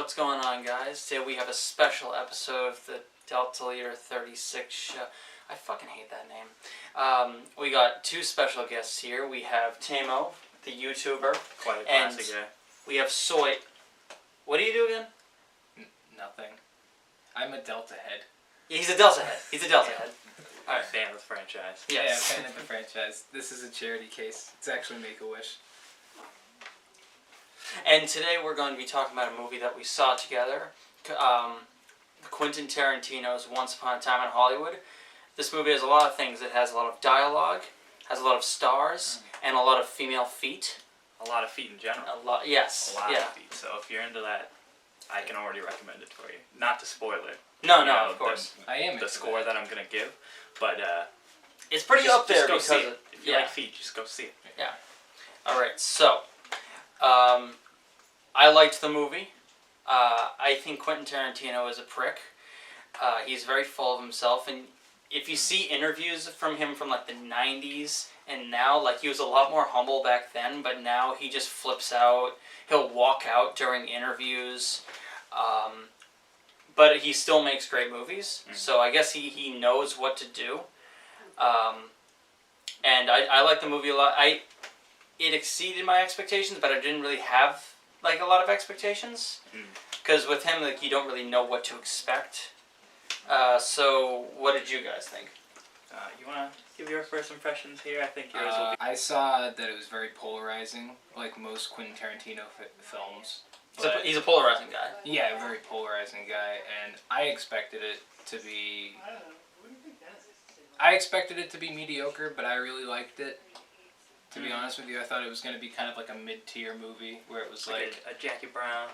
What's going on, guys? Today we have a special episode of the Delta Leader 36 show. I fucking hate that name. We got two special guests here. We have Tamo, the YouTuber. Quite a classic guy. We have Soy. What do you do again? Nothing. I'm a Delta head. Yeah, he's a Delta head. He's a Delta head. Alright, fan of the franchise. Yes. Yeah, fan of the franchise. This is a charity case. It's actually Make-A-Wish. And today we're going to be talking about a movie that we saw together. Quentin Tarantino's Once Upon a Time in Hollywood. This movie has a lot of things. It has a lot of dialogue, has a lot of stars, and a lot of female feet. A lot of feet in general. Yes. A lot of feet. So if you're into that, I can already recommend it for you. Not to spoil it. No, of course. I am the score that I'm going to give. But it's pretty up there just go because see it. If you like feet, just go see it. Yeah. Alright, so I liked the movie. I think Quentin Tarantino is a prick. He's very full of himself, and if you see interviews from him from like the 90s and now, like he was a lot more humble back then, but now he just flips out. He'll walk out during interviews. But he still makes great movies, so I guess he knows what to do. And I like the movie a lot. It exceeded my expectations, but I didn't really have like a lot of expectations. Because with him, like, you don't really know what to expect. So what did you guys think? You want to give your first impressions here? I think yours will be... I saw that it was very polarizing, like most Quentin Tarantino films. He's a polarizing guy. Yeah, a very polarizing guy, and I expected it to be... I expected it to be mediocre, but I really liked it. To be honest with you, I thought it was going to be kind of like a mid-tier movie, where it was like a Jackie Brown.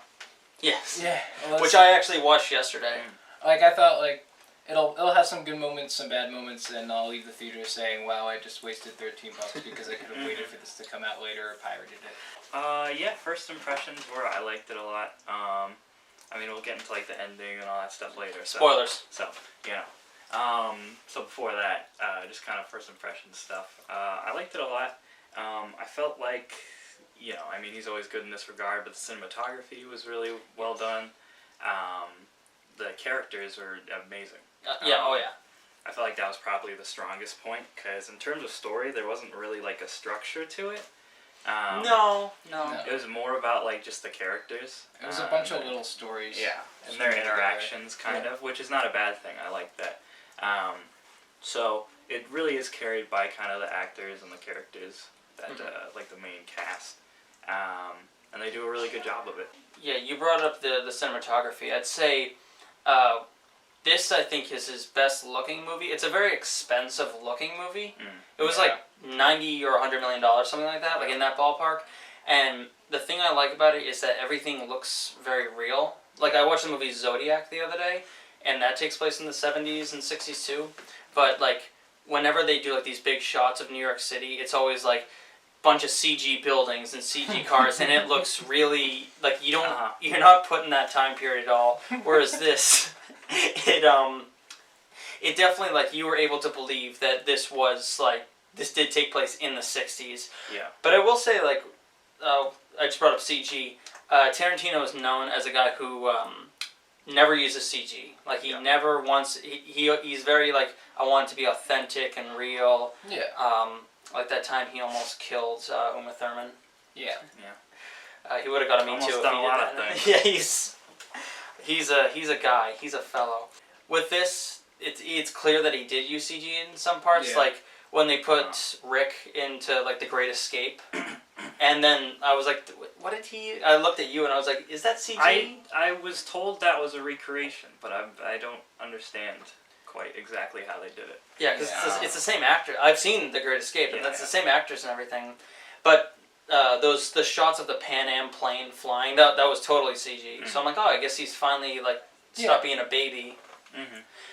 Yes. Yeah. Which I actually watched yesterday. Like, I thought, like, it'll have some good moments, some bad moments, and I'll leave the theater saying, wow, I just wasted $13 because I could have waited for this to come out later or pirated it. Yeah, first impressions were I liked it a lot. I mean, we'll get into, like, the ending and all that stuff later. So, Spoilers. So, you know. So before that, just kind of first impression stuff. I liked it a lot. I felt like, you know, I mean, he's always good in this regard, but the cinematography was really well done. The characters were amazing. Oh yeah. I felt like that was probably the strongest point, because in terms of story, there wasn't really, like, a structure to it. No. It was more about, like, just the characters. It was a bunch of little stories. Yeah, and their interactions, kind of, which is not a bad thing. I like that. So it really is carried by kind of the actors and the characters, that like the main cast. And they do a really good job of it. Yeah, you brought up the cinematography. I'd say this, I think, is his best looking movie. It's a very expensive looking movie. It was like $90 or $100 million, something like that, like in that ballpark. And the thing I like about it is that everything looks very real. Like, I watched the movie Zodiac the other day, and that takes place in the 70s and 60s too. But, like, whenever they do, like, these big shots of New York City, it's always, like, bunch of CG buildings and CG cars, and it looks really, like, you're not put in that time period at all. Whereas this, it definitely, like, you were able to believe that this was, like, this did take place in the 60s. Yeah. But I will say, like, I just brought up CG. Tarantino is known as a guy who never uses CG. Like, he never wants... He's very, like, I want it to be authentic and real. Yeah. Like that time he almost killed Uma Thurman. Yeah. He would have got a Me Almost Too if done he a did lot that. of things. Yeah, he's a guy. He's a fellow. With this, it's clear that he did use CG in some parts. Yeah. Like when they put Rick into like The Great Escape, and then I was like, what did he? I looked at you and I was like, is that CG? I was told that was a recreation, but I don't understand quite exactly how they did it. Yeah, because it's the same actor. I've seen The Great Escape, and that's the same actors and everything. But the shots of the Pan Am plane flying, that was totally CG. So I'm like, oh, I guess he's finally like stopped being a baby.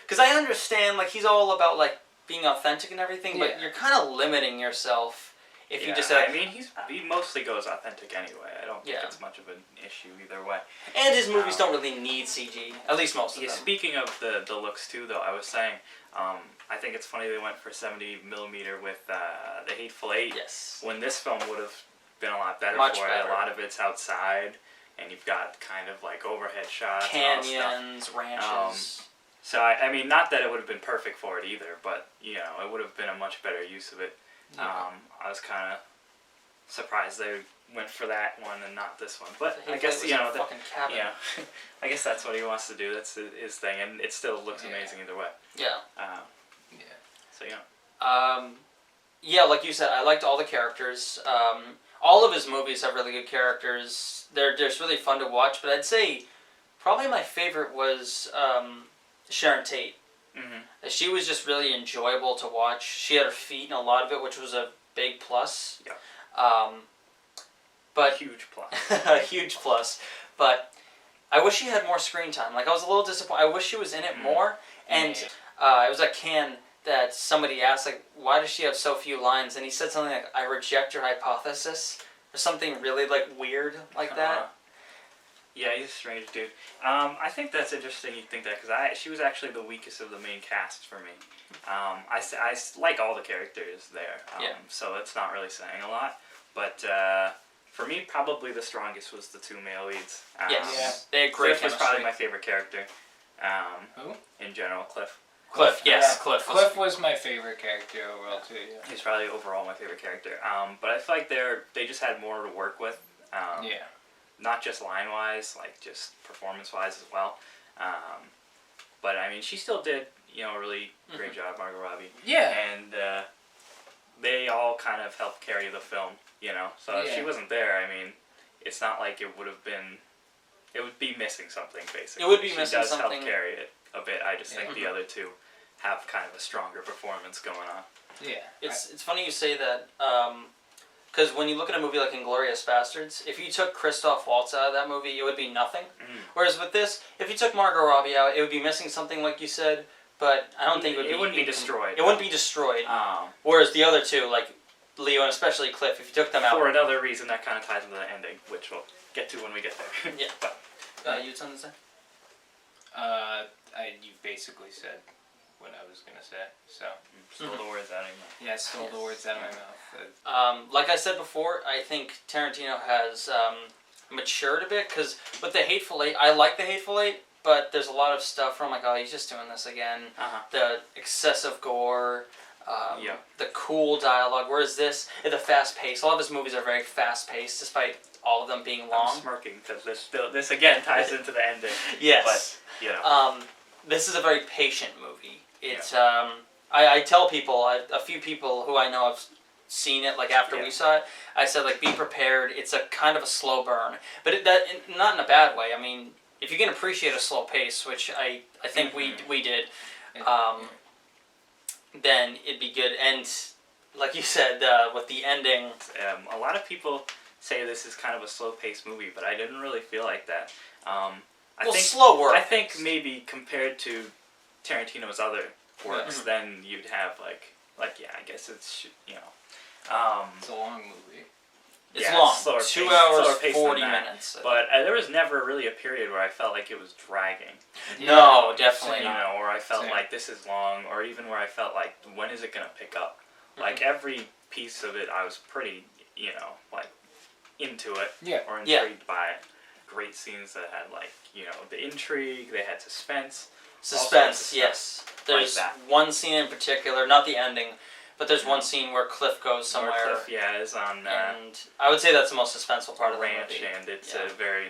Because I understand, like, he's all about like being authentic and everything, but you're kind of limiting yourself if you just. I mean, he mostly goes authentic anyway. I don't think it's much of an issue either way. And his movies don't really need CG, at least most of them. Speaking of the looks too, though, I was saying, I think it's funny they went for 70mm with The Hateful Eight. Yes. When this film would have been a lot better Much for better. it. A lot of it's outside, and you've got kind of like overhead shots, and all this canyons, ranches. So I mean, not that it would have been perfect for it either, but you know, it would have been a much better use of it. Yeah. I was kind of surprised they went for that one and not this one, but He I guess was you in a know, fucking cabin. yeah, I guess that's what he wants to do. That's his thing, and it still looks Yeah. amazing either way. Yeah. Yeah. So yeah. Yeah, like you said, I liked all the characters. All of his movies have really good characters. They're just really fun to watch. But I'd say probably my favorite was Sharon Tate. Mm-hmm. She was just really enjoyable to watch. She had her feet in a lot of it, which was a big plus. Yeah. But Huge plus. a huge plus. But I wish she had more screen time. Like, I was a little disappointed. I wish she was in it more. And it was at Cannes that somebody asked, like, why does she have so few lines? And he said something like, I reject your hypothesis. Or something really, like, weird like that. Yeah, he's a strange dude. I think that's interesting you think that, because she was actually the weakest of the main cast for me. I like all the characters there, so it's not really saying a lot. But for me, probably the strongest was the two male leads. Yes, they had great Cliff was chemistry. probably my favorite character. Who? In general, Cliff. Cliff, yes, Yeah. Cliff. Cliff was my favorite character overall too. Yeah. He's probably overall my favorite character. But I feel like they just had more to work with. Yeah. Not just line-wise, like just performance-wise as well. But I mean, she still did, you know, a really great job, Margot Robbie. Yeah. And they all kind of helped carry the film, you know. So if she Yeah. wasn't there, I mean, it's not like it would have been. It would be missing something, basically. It would be she missing does something. help carry it a bit. I just think Yeah. the other two have kind of a stronger performance going on. Yeah. It's funny you say that, because when you look at a movie like Inglourious Bastards, if you took Christoph Waltz out of that movie, it would be nothing. Whereas with this, if you took Margot Robbie out, it would be missing something, like you said. But I don't think it wouldn't be destroyed. It wouldn't be destroyed. Um, Whereas the other two, like Leo and especially Cliff, if you took them out, For another reason that kind of ties into the ending, which we'll get to when we get there. Yeah. But, you had something to say? You basically said what I was gonna say. So stole the words out of your mouth. yeah, I stole the words out of my mouth. Like I said before, I think Tarantino has matured a bit, because with The Hateful Eight, I like The Hateful Eight, but there's a lot of stuff where I'm like, oh, he's just doing this again. The excessive gore, the cool dialogue, whereas this, the fast pace, a lot of his movies are very fast paced, despite all of them being long. I'm smirking because this again ties into the ending. Yes. But, you know. This is a very patient movie. It's, I tell people, a few people who I know have seen it, like after we saw it, I said, like, be prepared. It's a kind of a slow burn. But not in a bad way. I mean, if you can appreciate a slow pace, which I think we did, then it'd be good. And like you said, with the ending, A lot of people say this is kind of a slow-paced movie, but I didn't really feel like that. I think slow work. I think maybe compared to Tarantino's other works, then you'd have like yeah, I guess it's, you know. It's a long movie. It's long. Slower 2 pace- hours, slower pace than 40 that. minutes. But there was never really a period where I felt like it was dragging. No, definitely You not. know, or I felt Same. like this is long, or even where I felt like, when is it going to pick up? Like, every piece of it, I was pretty, you know, like, into it, or intrigued by it. Great scenes that had, like, you know, the intrigue, they had suspense. Suspense, yes. There's that. one scene in particular, not the ending, but there's one scene where Cliff goes somewhere. Where Cliff, is on and I would say that's the most suspenseful part of the ranch, movie. and it's a very...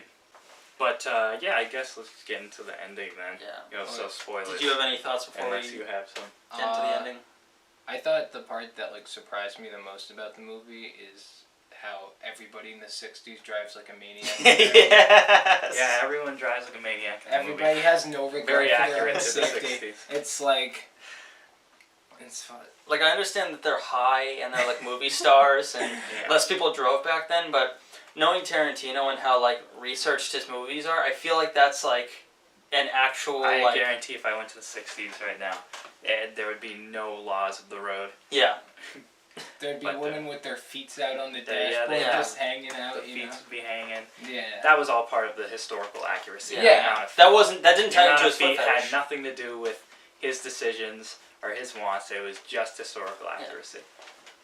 But, yeah, I guess let's get into the ending then. Yeah. You know, so spoilers. Did you have any thoughts before Unless we you have some. get into the ending? I thought the part that like surprised me the most about the movie is how everybody in the 60s drives like a maniac. Yes! Yeah, everyone drives like a maniac in the movie. Everybody has no regard Very for their accurate own to the safety. 60s. It's like, it's fun. Like, I understand that they're high and they're like movie stars and less people drove back then, but knowing Tarantino and how like researched his movies are, I feel like that's like an actual I guarantee if I went to the 60s right now, there would be no laws of the road. Yeah. There'd be But women with their feet out on the they dashboard have- just hanging out, The you feet know? would be hanging. Yeah. That was all part of the historical accuracy. Yeah. The amount of That didn't the tie amount into of his foot feet fetish. had nothing to do with his decisions or his wants. It was just historical accuracy.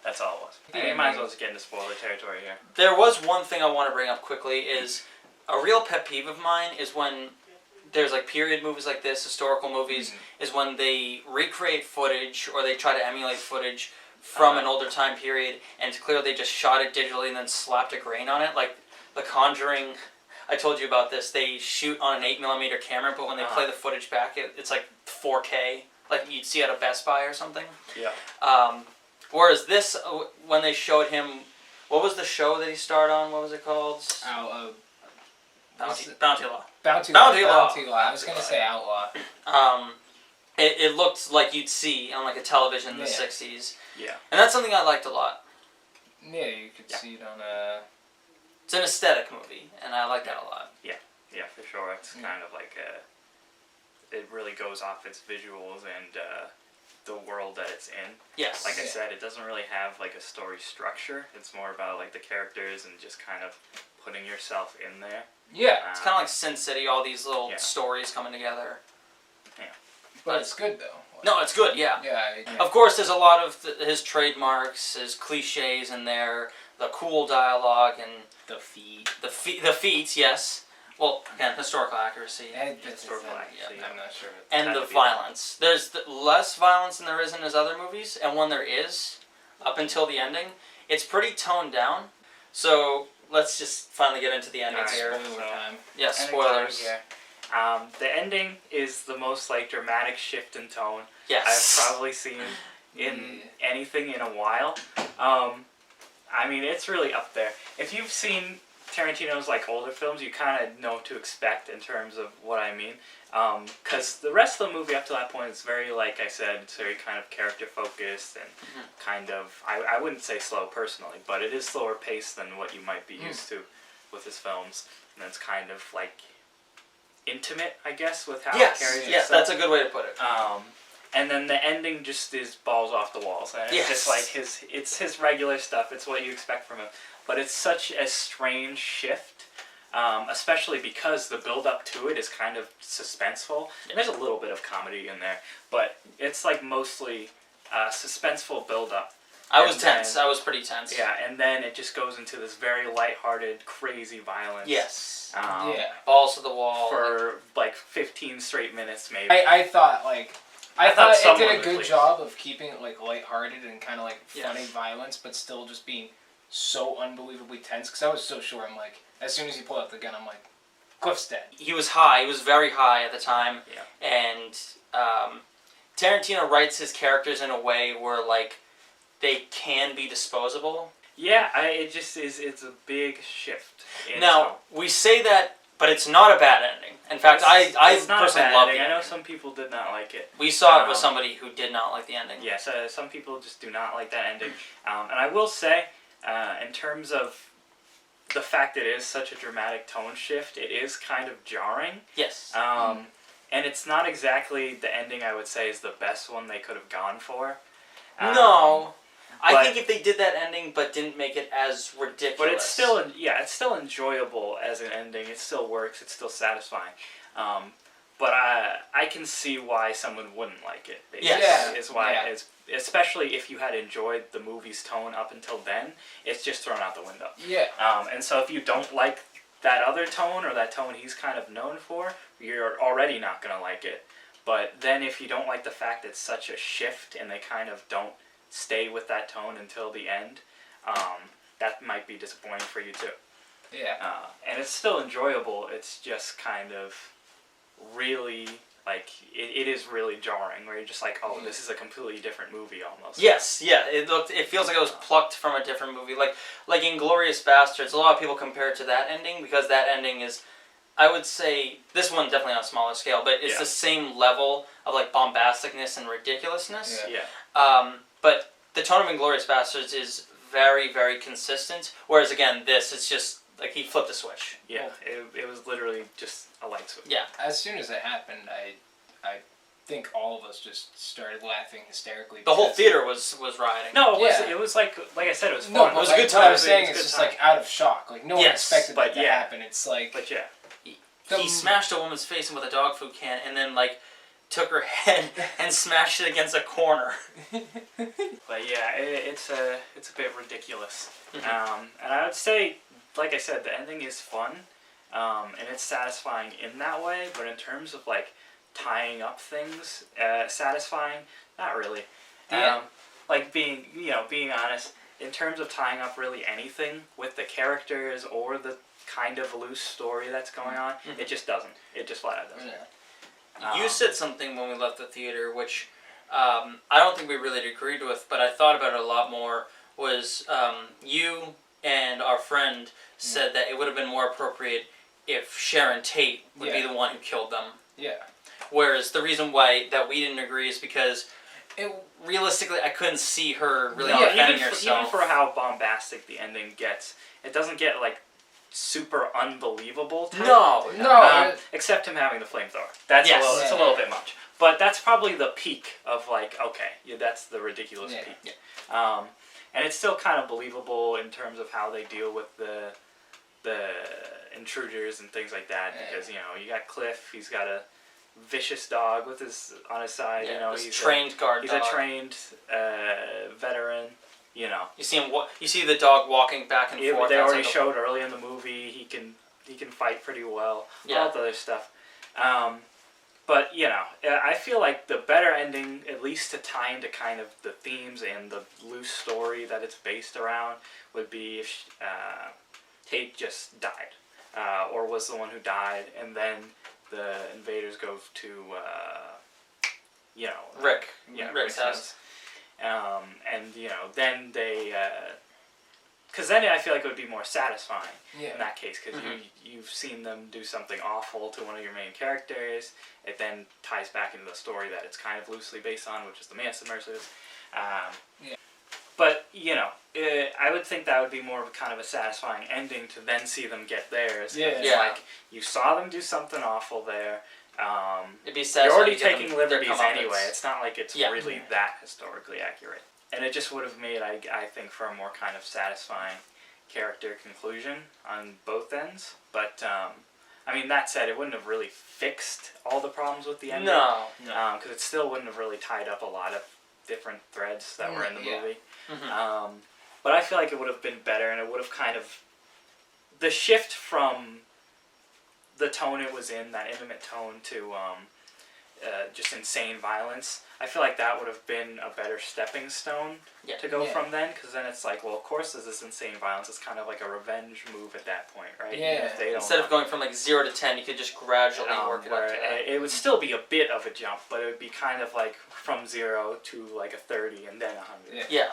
That's all it was. Yeah, You might as well just get into spoiler territory here. There was one thing I want to bring up quickly is a real pet peeve of mine is when there's like period movies like this, historical movies, is when they recreate footage or they try to emulate footage from an older time period, and it's clear they just shot it digitally and then slapped a grain on it. Like The Conjuring, I told you about this. They shoot on an 8mm camera, but when they play the footage back, it's like 4K, like you'd see at a Best Buy or something. Yeah. Whereas this, when they showed him, what was the show that he starred on? What was it called? Bounty Law. Bounty Law. I was gonna say Outlaw. It looked like you'd see on like a television in the 60s. Yeah. And that's something I liked a lot. Yeah, you could see it on a... It's an aesthetic movie, and I like that a lot. Yeah, for sure. It's kind of like it really goes off its visuals and the world that it's in. Yes. Like I said, it doesn't really have like a story structure. It's more about like the characters and just kind of putting yourself in there. Yeah. It's kind of like Sin City, all these little stories coming together. Yeah. But it's good, though. No, it's good, yeah. Of course, there's a lot of his trademarks, his cliches in there, the cool dialogue, and... The feet. The feats, yes. Well, again, historical accuracy. Historical accuracy. I'm not sure. And the violence. There's less violence than there is in his other movies, and when there is, up until the ending, it's pretty toned down. So, let's just finally get into the endings here. Yeah, spoilers. The ending is the most like dramatic shift in tone I've probably seen in anything in a while. I mean, it's really up there. If you've seen Tarantino's like older films, you kind of know what to expect in terms of what I mean. Because the rest of the movie up to that point is very, like I said, it's very kind of character focused and kind of, I wouldn't say slow personally, but it is slower paced than what you might be used to with his films. And it's kind of like intimate, I guess, with how it carries itself. Yes, that's a good way to put it. And then the ending just is balls off the walls. And it's just like it's his regular stuff. It's what you expect from him. But it's such a strange shift, especially because the build-up to it is kind of suspenseful. And there's a little bit of comedy in there, but it's like mostly suspenseful build-up. I was tense. I was pretty tense. Yeah, and then it just goes into this very lighthearted, crazy violence. Yes. Balls to the wall. For like 15 straight minutes, maybe. I thought it did a good please. job of keeping it like lighthearted and kind of like funny violence, but still just being so unbelievably tense. Because I was so sure, I'm like, as soon as he pulled out the gun, I'm like, Cliff's dead. He was high. He was very high at the time. Yeah. And Tarantino writes his characters in a way where like they can be disposable. Yeah, it just is. It's a big shift. Now we say that, but it's not a bad ending. In fact, I personally love it. I know some people did not like it. We saw it with somebody who did not like the ending. Yes, some people just do not like that ending. And I will say, in terms of the fact that it is such a dramatic tone shift, it is kind of jarring. Yes. And it's not exactly the ending I would say is the best one they could have gone for. No. I think if they did that ending but didn't make it as ridiculous. But it's still enjoyable as an ending. It still works. It's still satisfying. But I can see why someone wouldn't like it. It's especially if you had enjoyed the movie's tone up until then, it's just thrown out the window. Yeah. And so if you don't like that other tone or that tone he's kind of known for, you're already not going to like it. But then if you don't like the fact that it's such a shift and they kind of don't stay with that tone until the end, that might be disappointing for you too. Yeah. And it's still enjoyable. It's just kind of really like it is really jarring. Where you're just like, oh, this is a completely different movie almost. Yes. Yeah. It feels like it was plucked from a different movie. Like Inglourious Basterds. A lot of people compare it to that ending because that ending is, I would say, this one definitely on a smaller scale, but it's the same level of like bombasticness and ridiculousness. Yeah. But the tone of Inglourious Basterds is very, very consistent. Whereas again, it's just like he flipped a switch. Yeah, it was literally just a light switch. Yeah. As soon as it happened, I think all of us just started laughing hysterically. The whole theater was rioting. No, it was like I said, it was fun. No, it was a good time. What I was saying is just like out of shock. Like no one expected that to happen. It's like. But yeah. He smashed a woman's face in with a dog food can and then like took her head and smashed it against a corner. But yeah, it's a bit ridiculous. And I would say, like I said, the ending is fun. and it's satisfying in that way. But in terms of like tying up things, satisfying, not really. Yeah. Like being honest, in terms of tying up really anything with the characters or the kind of loose story that's going on, it just doesn't. It just flat out doesn't. Yeah. You said something when we left the theater, which I don't think we really agreed with, but I thought about it a lot more, was you and our friend said that it would have been more appropriate if Sharon Tate would be the one who killed them. Yeah. Whereas the reason why that we didn't agree is because realistically I couldn't see her really defending herself. Even for how bombastic the ending gets, it doesn't get like super unbelievable. No. Except him having the flamethrower. That's a little bit much. But that's probably the peak of like, okay, that's the ridiculous peak. Yeah. And it's still kind of believable in terms of how they deal with the intruders and things like that, because you got Cliff, he's got a vicious dog on his side. He's trained guard. He's a trained veteran. You see him. You see the dog walking back and forth. They already showed early in the movie he can fight pretty well. Yeah. All the other stuff. But I feel like the better ending, at least to tie into kind of the themes and the loose story that it's based around, would be if Tate just died, or was the one who died, and then the invaders go to Rick's house. And then they, because then I feel like it would be more satisfying in that case, because you've seen them do something awful to one of your main characters. It then ties back into the story that it's kind of loosely based on, which is the Manson murders. But I would think that would be more of a kind of a satisfying ending to then see them get theirs. It's like you saw them do something awful there. It'd be you're already taking liberties anyway. It's not like it's really that historically accurate. And it just would have made, I think, for a more kind of satisfying character conclusion on both ends. But, that said, it wouldn't have really fixed all the problems with the ending. No. Because it still wouldn't have really tied up a lot of different threads that were in the movie. But I feel like it would have been better, and it would have kind of... The shift from the tone it was in, that intimate tone, to just insane violence, I feel like that would have been a better stepping stone to go from then, because then it's like, well, of course there's this insane violence. It's kind of like a revenge move at that point, right? Yeah. Instead of going from like 0 to 10, you could just gradually work it up to that. It would still be a bit of a jump, but it would be kind of like from 0 to like a 30 and then 100. Yeah.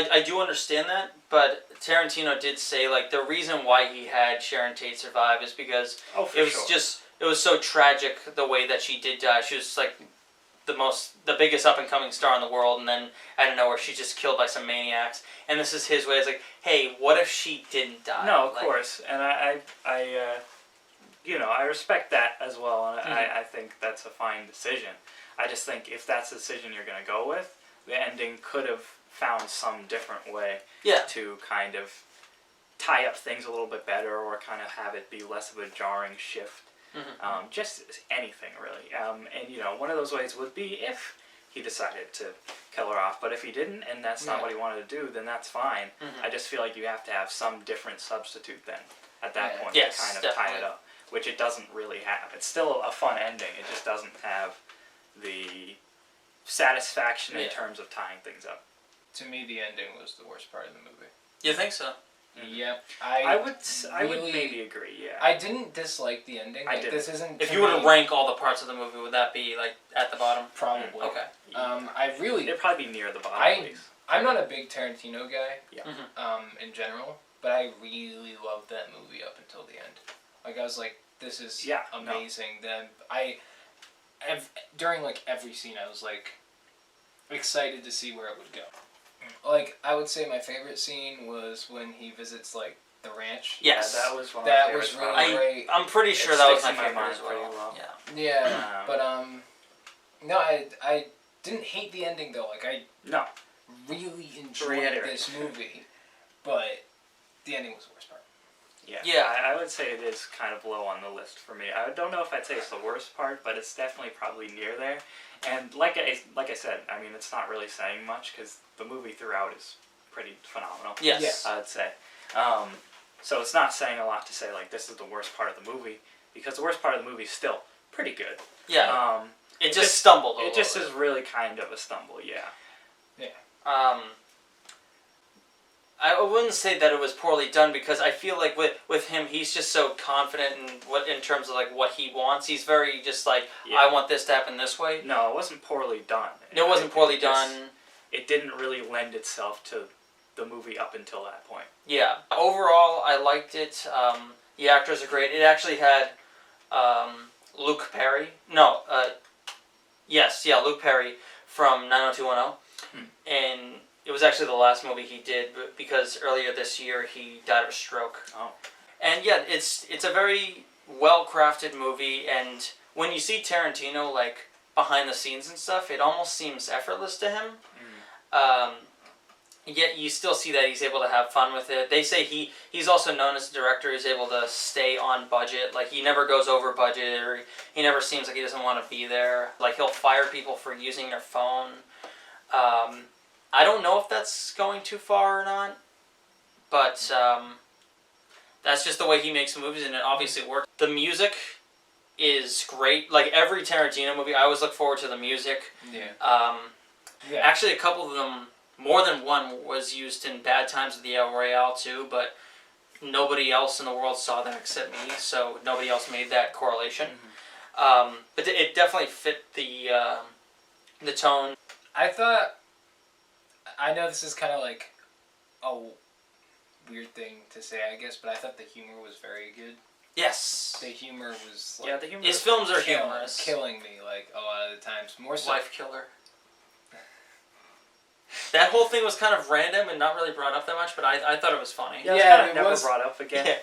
I do understand that, but Tarantino did say like the reason why he had Sharon Tate survive is because it was so tragic the way that she did die. She was like the biggest up and coming star in the world, and then out of nowhere she's just killed by some maniacs. And this is his way. It's like, hey, what if she didn't die? No, of course, and I respect that as well, and I think that's a fine decision. I just think if that's the decision you're going to go with, the ending could have found some different way to kind of tie up things a little bit better, or kind of have it be less of a jarring shift. Just anything, really. And, one of those ways would be if he decided to kill her off. But if he didn't, and that's not what he wanted to do, then that's fine. I just feel like you have to have some different substitute then, at that point, to kind of tie it up. Which it doesn't really have. It's still a fun ending. It just doesn't have the satisfaction in terms of tying things up. To me, the ending was the worst part of the movie. You think so? Yep. I would maybe agree, yeah. I didn't dislike the ending. I did. This isn't... If you were to rank all the parts of the movie, would that be, like, at the bottom? Probably. Okay. It'd probably be near the bottom, at least. I'm not a big Tarantino guy, Yeah. in general, but I really loved that movie up until the end. Like, I was like, this is amazing. No. During, like, every scene, I was, like, excited to see where it would go. Like, I would say my favorite scene was when he visits, like, the ranch. Yes. Yeah, that was one of my favorites. That was really great. I'm pretty sure that was my favorite as well. well. Yeah, but, no, I didn't hate the ending, though. Like, I really enjoyed this movie, but the ending was the worst part. Yeah, I would say it is kind of low on the list for me. I don't know if I'd say it's the worst part, but it's definitely probably near there. And like I said, I mean, it's not really saying much, because the movie throughout is pretty phenomenal. Yes. I'd say. So it's not saying a lot to say like this is the worst part of the movie, because the worst part of the movie is still pretty good. Yeah. It just stumbled a little It just bit. is really kind of a stumble, yeah. I wouldn't say that it was poorly done, because I feel like with him, he's just so confident in terms of like what he wants. He's very just like, I want this to happen this way. No, it wasn't poorly done. No, it wasn't poorly done. It didn't really lend itself to the movie up until that point. Yeah. Overall, I liked it. The actors are great. It actually had Luke Perry. No, Luke Perry from 90210. And it was actually the last movie he did, because earlier this year he died of a stroke. Oh. And yeah, it's a very well-crafted movie, and when you see Tarantino like behind the scenes and stuff, it almost seems effortless to him. Yet you still see that he's able to have fun with it. They say he's also known as a director who's able to stay on budget. Like, he never goes over budget, or he never seems like he doesn't want to be there. Like, he'll fire people for using their phone. I don't know if that's going too far or not, but that's just the way he makes movies, and it obviously works. The music is great. Like, every Tarantino movie, I always look forward to the music. Yeah. Actually, a couple of them, more than one, was used in Bad Times at the El Royale too, but nobody else in the world saw that except me, so nobody else made that correlation. But it definitely fit the tone. I know this is kind of like a weird thing to say, I guess, but I thought the humor was very good. Yes. The humor was like, the humor. His films are humorous. Killing me like a lot of the times. More so. Wife killer. That whole thing was kind of random and not really brought up that much, but I thought it was funny. Yeah, Yeah, it never brought up again. Yeah.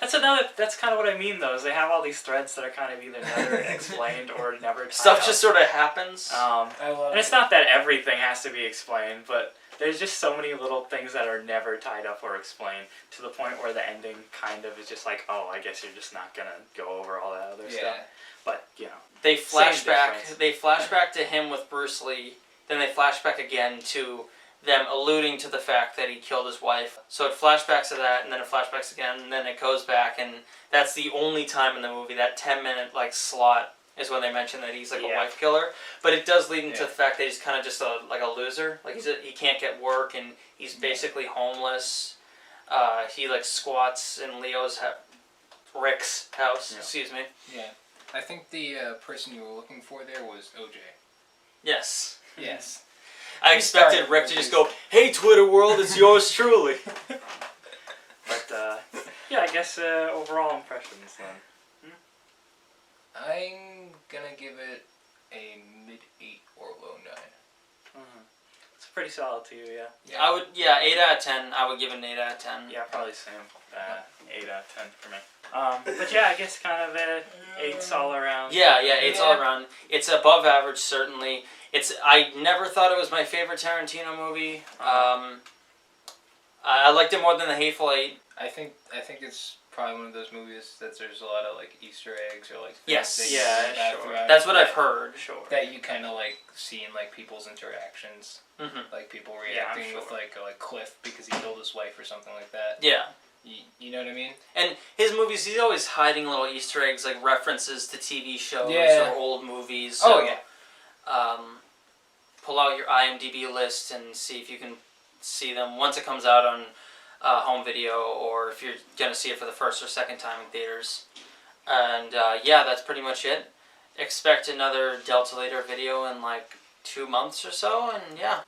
That's kind of what I mean, though, is they have all these threads that are kind of either never explained or never tied Stuff up. just sort of happens. I love And it's not that everything has to be explained, but there's just so many little things that are never tied up or explained, to the point where the ending kind of is just like, oh, I guess you're just not going to go over all that other stuff. But, you know. They flash back. difference. They flash back to him with Bruce Lee. Then they flash back again to them alluding to the fact that he killed his wife. So it flashbacks to that, and then it flashbacks again, and then it goes back, and that's the only time in the movie, that 10-minute like slot, is when they mention that he's like a wife killer. But it does lead into the fact that he's kind of just a loser. Like, he can't get work, and he's basically homeless. He like squats in Rick's house. Yeah. Excuse me. Yeah. I think the person you were looking for there was OJ. Yes. Yes. I expected Rick to just go, "Hey, Twitter world, it's yours truly." But, yeah, I guess overall impressions then. I'm gonna give it a mid-8 or low 9. It's pretty solid to you, yeah. I would, 8 out of 10. I would give it an 8 out of 10. Yeah, probably same. 8 out of 10 for me. But yeah, I guess kind of 8's all around. Yeah, 8's all around. It's above average, certainly. I never thought it was my favorite Tarantino movie. I liked it more than The Hateful Eight. I think it's probably one of those movies that there's a lot of like Easter eggs or like things Yes. that Yeah, you sure. throughout That's what I've heard. Sure. that you kind of like see in like people's interactions, like people reacting sure. with like Cliff because he killed his wife or something like that. Yeah. You know what I mean? And his movies, he's always hiding little Easter eggs, like references to TV shows or old movies. So, Oh yeah. Pull out your IMDb list and see if you can see them once it comes out on home video, or if you're going to see it for the first or second time in theaters. And that's pretty much it. Expect another Delta Later video in like 2 months or so, and yeah.